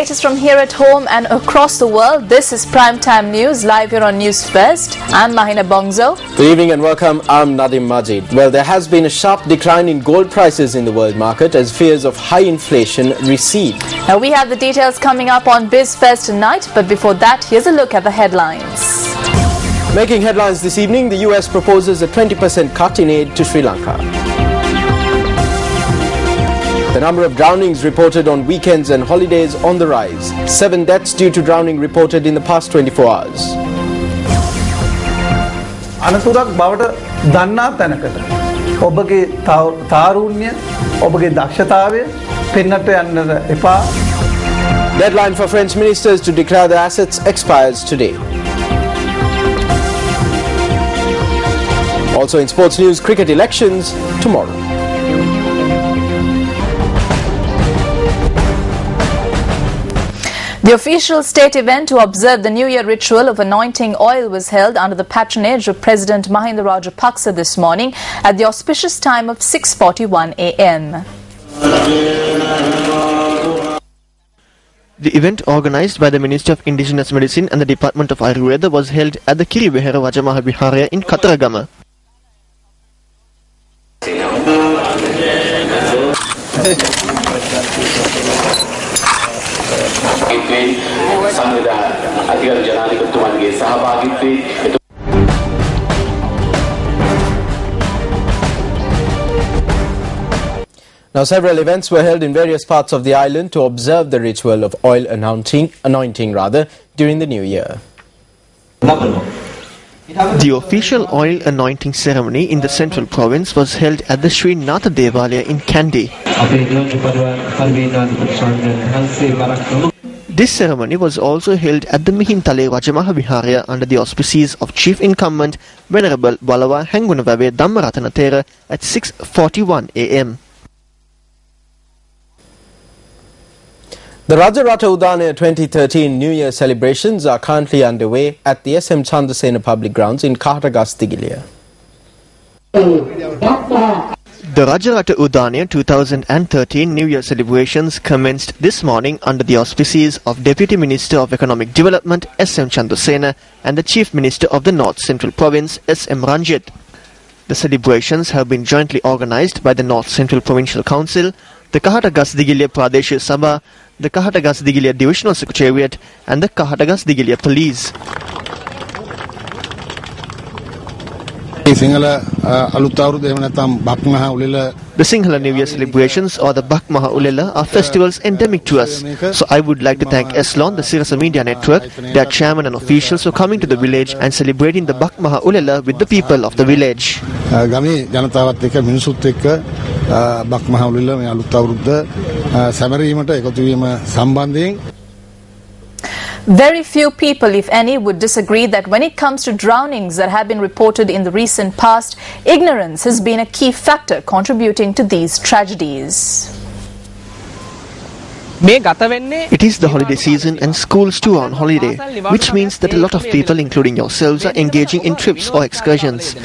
latest from here at home and across the world. This is Primetime News, live here on News First. I'm Mahina Bongzo. Good evening and welcome. I'm Nadim Majid. Well, there has been a sharp decline in gold prices in the world market as fears of high inflation recede. Now, we have the details coming up on BizFest tonight, but before that, here's a look at the headlines. Making headlines this evening, the US proposes a 20% cut in aid to Sri Lanka. The number of drownings reported on weekends and holidays on the rise. 7 deaths due to drowning reported in the past 24 hours. අනතුරක් බවට දන්නා තැනකට ඔබගේ තාරුණ්‍ය ඔබගේ දක්ෂතාවය පෙන්වන්නට යන්නට එපා. Deadline for French ministers to declare the assets expires today. Also in sports news, cricket elections tomorrow. The official state event to observe the New Year ritual of anointing oil was held under the patronage of President Mahinda Rajapaksa this morning at the auspicious time of 6:41 a.m. The event, organised by the Ministry of Indigenous Medicine and the Department of Ayurveda, was held at the Kirivehera Rajamaha Viharaya in Kataragama. Now, several events were held in various parts of the island to observe the ritual of oil anointing during the new year. The official oil anointing ceremony in the central province was held at the Sri Natha Devalaya in Kandy. This ceremony was also held at the Mihintale Rajamaha Viharaya under the auspices of Chief Incumbent Venerable Walawa Hengunavawe Dhammaratana Thera at 6:41 a.m. The Rajarata Udanaya 2013 New Year celebrations are currently underway at the SM Chandasena Public Grounds in Kahatagasthigiliya. The Rajarata Udanaya 2013 New Year celebrations commenced this morning under the auspices of Deputy Minister of Economic Development SM Chandasena and the Chief Minister of the North Central Province SM Ranjit. The celebrations have been jointly organised by the North Central Provincial Council, the Kahatagasthigiliya Pradesh Sabha, the Kahatagasthigiliya Divisional Secretariat and the Kahatagasthigiliya Police. The Sinhala New Year celebrations or the Bak Maha Ulela are festivals endemic to us. So I would like to thank Eslon, the Sirasa Media Network, their chairman and officials for coming to the village and celebrating the Bak Maha Ulela with the people of the village. Very few people, if any, would disagree that when it comes to drownings that have been reported in the recent past, ignorance has been a key factor contributing to these tragedies. It is the holiday season and schools too are on holiday, which means that a lot of people, including yourselves, are engaging in trips or excursions.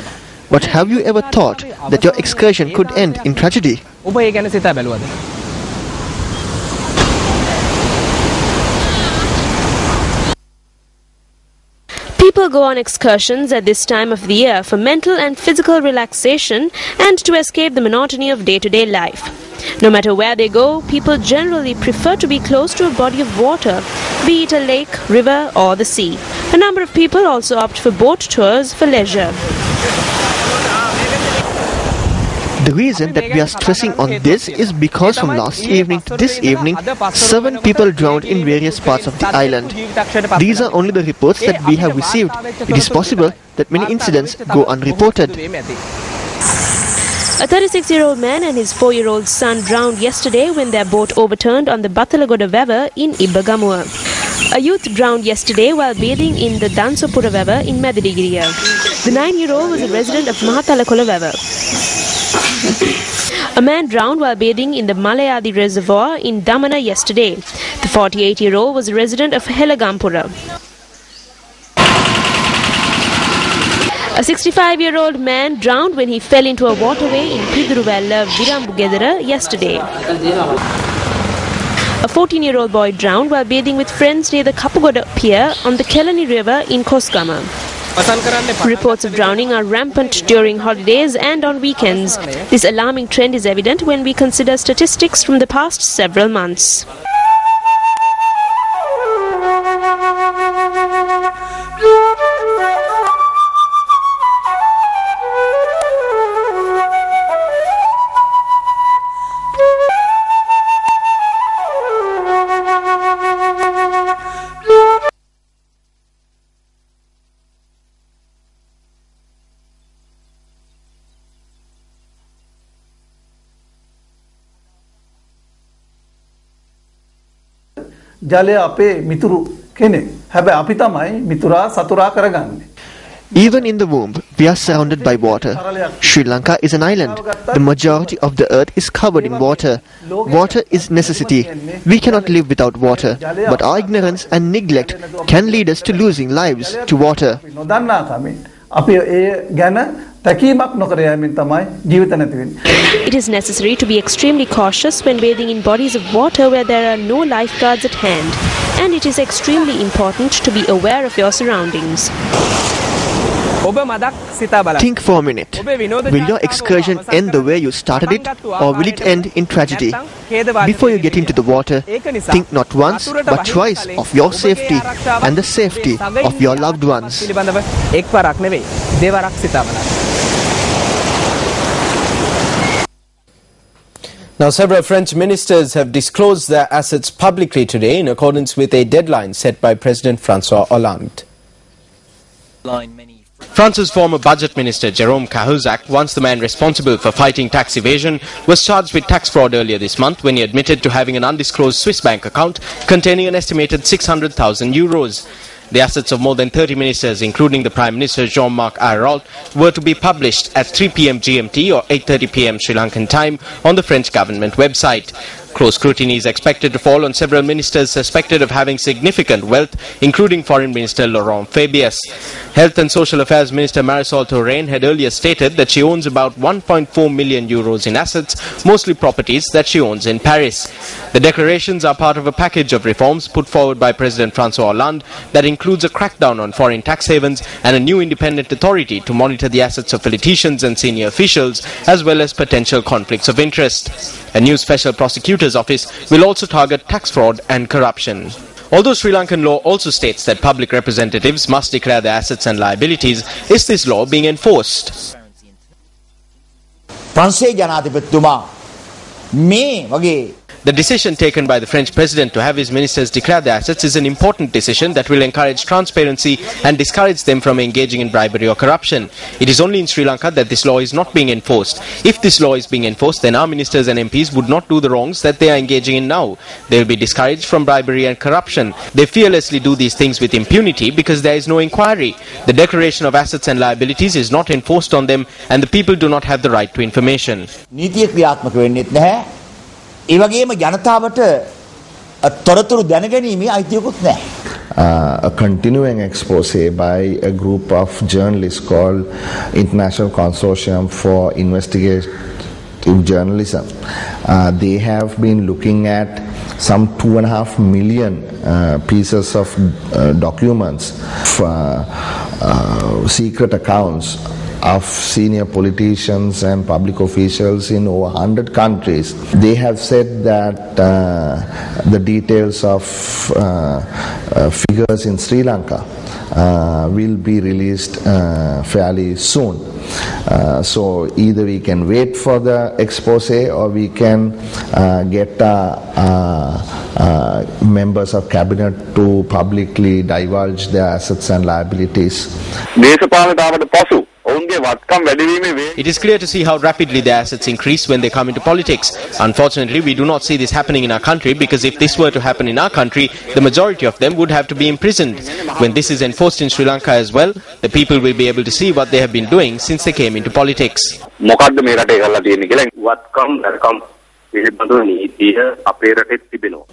But have you ever thought that your excursion could end in tragedy? People go on excursions at this time of the year for mental and physical relaxation and to escape the monotony of day-to-day life. No matter where they go, people generally prefer to be close to a body of water, be it a lake, river or the sea. A number of people also opt for boat tours for leisure. The reason that we are stressing on this is because from last evening to this evening, 7 people drowned in various parts of the island. These are only the reports that we have received. It is possible that many incidents go unreported. A 36-year-old man and his 4-year-old son drowned yesterday when their boat overturned on the Bathalagoda River in Ibbagamua. A youth drowned yesterday while bathing in the Dansopura River in Medidigiriya. The 9-year-old was a resident of Mahatalakola River. A man drowned while bathing in the Malayadi Reservoir in Damana yesterday. The 48-year-old was a resident of Helagampura. A 65-year-old man drowned when he fell into a waterway in Piduruvella, Virambugedera yesterday. A 14-year-old boy drowned while bathing with friends near the Kapugoda Pier on the Kelani River in Koskama. Reports of drowning are rampant during holidays and on weekends. This alarming trend is evident when we consider statistics from the past several months. ජලය අපේ මිතුරු කෙනෙක්. හැබැයි අපි තමයි මිතුරා සතුරා කරගන්නේ. Even in the womb, we are surrounded by water. Sri Lanka is an island. The majority of the earth is covered in water. Water is necessity. We cannot live without water. But our ignorance and neglect can lead us to losing lives to water. It is necessary to be extremely cautious when bathing in bodies of water where there are no lifeguards at hand. And it is extremely important to be aware of your surroundings. Think for a minute. Will your excursion end the way you started it, or will it end in tragedy? Before you get into the water, think not once but twice of your safety and the safety of your loved ones. Now, several French ministers have disclosed their assets publicly today in accordance with a deadline set by President Francois Hollande. France's former budget minister Jérôme Cahuzac, once the man responsible for fighting tax evasion, was charged with tax fraud earlier this month when he admitted to having an undisclosed Swiss bank account containing an estimated 600,000 euros. The assets of more than 30 ministers, including the Prime Minister Jean-Marc Ayrault, were to be published at 3 p.m. GMT or 8:30 p.m. Sri Lankan time on the French government website. Close scrutiny is expected to fall on several ministers suspected of having significant wealth, including Foreign Minister Laurent Fabius. Health and Social Affairs Minister Marisol Touraine had earlier stated that she owns about 1.4 million euros in assets, mostly properties that she owns in Paris. The declarations are part of a package of reforms put forward by President Francois Hollande that includes a crackdown on foreign tax havens and a new independent authority to monitor the assets of politicians and senior officials, as well as potential conflicts of interest. A new special prosecutor's office will also target tax fraud and corruption. Although Sri Lankan law also states that public representatives must declare their assets and liabilities, is this law being enforced? The decision taken by the French president to have his ministers declare their assets is an important decision that will encourage transparency and discourage them from engaging in bribery or corruption. It is only in Sri Lanka that this law is not being enforced. If this law is being enforced, then our ministers and MPs would not do the wrongs that they are engaging in now. They will be discouraged from bribery and corruption. They fearlessly do these things with impunity because there is no inquiry. The declaration of assets and liabilities is not enforced on them, and the people do not have the right to information. A continuing expose by a group of journalists called International Consortium for Investigative Journalism. They have been looking at some 2.5 million pieces of documents, secret accounts of senior politicians and public officials in over 100 countries. They have said that the details of figures in Sri Lanka will be released fairly soon. So either we can wait for the expose or we can get members of cabinet to publicly divulge their assets and liabilities. It is clear to see how rapidly their assets increase when they come into politics. Unfortunately, we do not see this happening in our country, because if this were to happen in our country, the majority of them would have to be imprisoned. When this is enforced in Sri Lanka as well, the people will be able to see what they have been doing since they came into politics.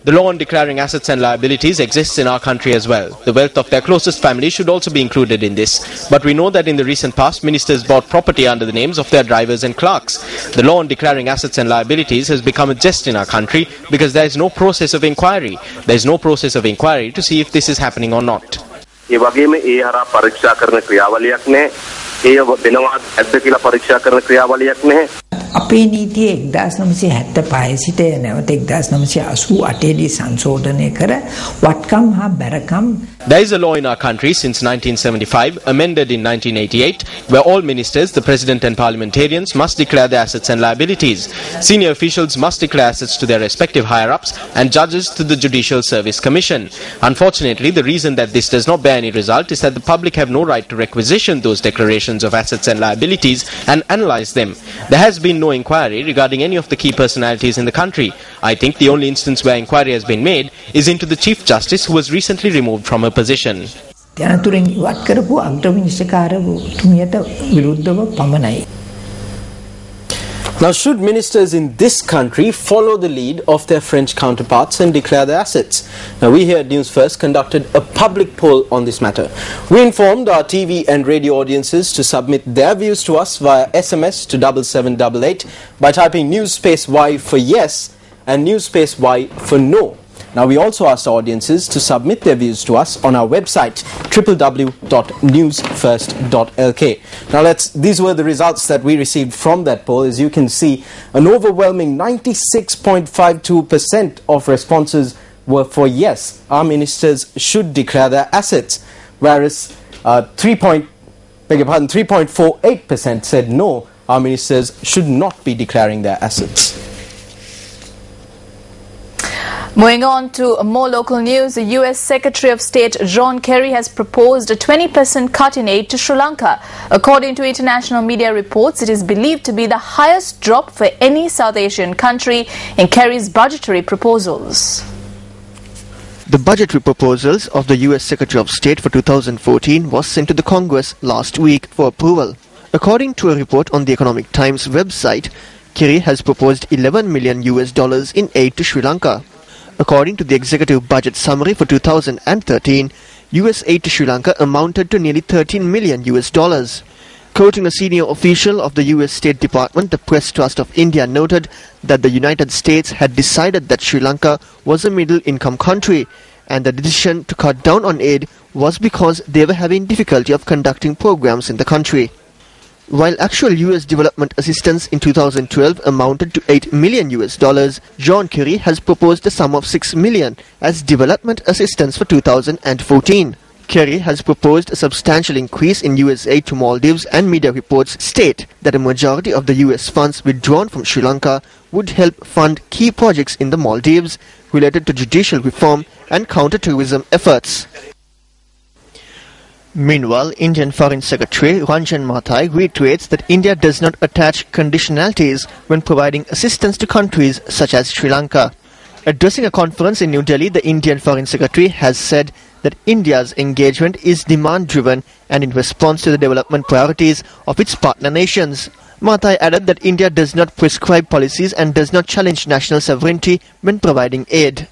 The law on declaring assets and liabilities exists in our country as well. The wealth of their closest family should also be included in this. But we know that in the recent past, ministers bought property under the names of their drivers and clerks. The law on declaring assets and liabilities has become a jest in our country because there is no process of inquiry. There is no process of inquiry to see if this is happening or not. අපේ නීතිය 1975 සිට නැවත 1988 සංශෝධනය කර වටකම් හා බැරකම්. There is a law in our country since 1975, amended in 1988, where all ministers, the President and parliamentarians must declare their assets and liabilities. Senior officials must declare assets to their respective higher-ups and judges to the Judicial Service Commission. Unfortunately, the reason that this does not bear any result is that the public have no right to requisition those declarations of assets and liabilities and analyze them. There has been no inquiry regarding any of the key personalities in the country. I think the only instance where inquiry has been made is into the Chief Justice, who was recently removed from her position. Now, should ministers in this country follow the lead of their French counterparts and declare their assets? Now, we here at News First conducted a public poll on this matter. We informed our TV and radio audiences to submit their views to us via SMS to 7788 by typing news space Y for yes and news space Y for no. Now, we also asked our audiences to submit their views to us on our website www.newsfirst.lk. Now, these were the results that we received from that poll. As you can see, an overwhelming 96.52% of responses were for yes, our ministers should declare their assets, whereas 3.48% said no, our ministers should not be declaring their assets. Moving on to more local news, the US Secretary of State John Kerry has proposed a 20% cut in aid to Sri Lanka. According to international media reports, it is believed to be the highest drop for any South Asian country in Kerry's budgetary proposals. The budgetary proposals of the US Secretary of State for 2014 was sent to the Congress last week for approval. According to a report on the Economic Times website, Kerry has proposed $11 million in aid to Sri Lanka. According to the executive budget summary for 2013, US aid to Sri Lanka amounted to nearly $13 million. Quoting a senior official of the US State Department, the Press Trust of India noted that the United States had decided that Sri Lanka was a middle-income country, and the decision to cut down on aid was because they were having difficulty of conducting programs in the country. While actual US development assistance in 2012 amounted to $8 million, John Kerry has proposed a sum of $6 million as development assistance for 2014. Kerry has proposed a substantial increase in US aid to Maldives, and media reports state that a majority of the US funds withdrawn from Sri Lanka would help fund key projects in the Maldives related to judicial reform and counter-terrorism efforts. Meanwhile, Indian Foreign Secretary Ranjan Mathai reiterates that India does not attach conditionalities when providing assistance to countries such as Sri Lanka. Addressing a conference in New Delhi, the Indian Foreign Secretary has said that India's engagement is demand-driven and in response to the development priorities of its partner nations. Mathai added that India does not prescribe policies and does not challenge national sovereignty when providing aid.